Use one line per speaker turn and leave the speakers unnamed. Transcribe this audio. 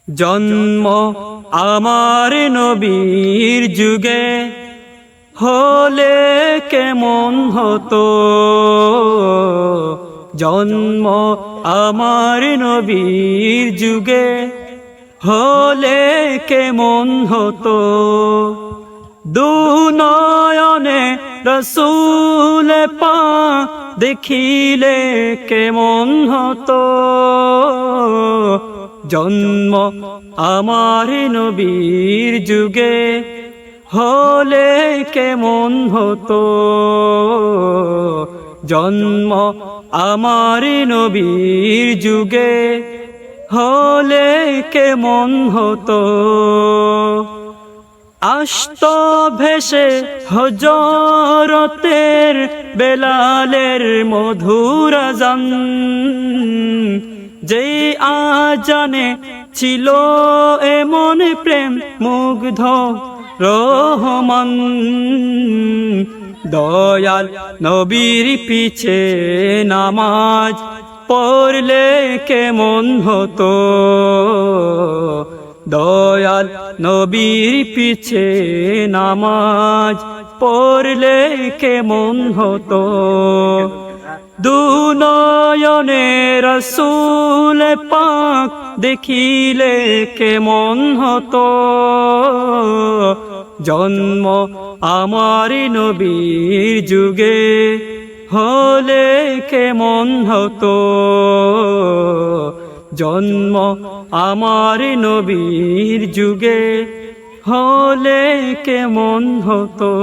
জন্ম আমার নবীর যুগে হলে কেমন হতো, জন্ম আমার নবীর যুগে হলে কেমন হতো। দুনয়নে রসূল পাক দেখিলে কেমন হতো, জন্ম আমার নবীর যুগে হলে কেমন হতো, জন্ম আমার নবীর যুগে হলে কেমন হতো। আস্ত ভেসে হজরতের বেলালের মধুর আযান, যেই আজানে ছিল এমন প্রেম মুগ্ধ রহমান। দয়াল নবীর পিছে নামাজ পড়লে কেমন হতো, দয়াল নবীর পিছে নামাজ পড়লে কেমন হতো। দুনয়নে রসূল পাক দেখিলে কেমন হতো, জন্ম আমার নবীর যুগে হলে কেমন হতো, জন্ম আমার নবীর যুগে হলে কেমন হতো।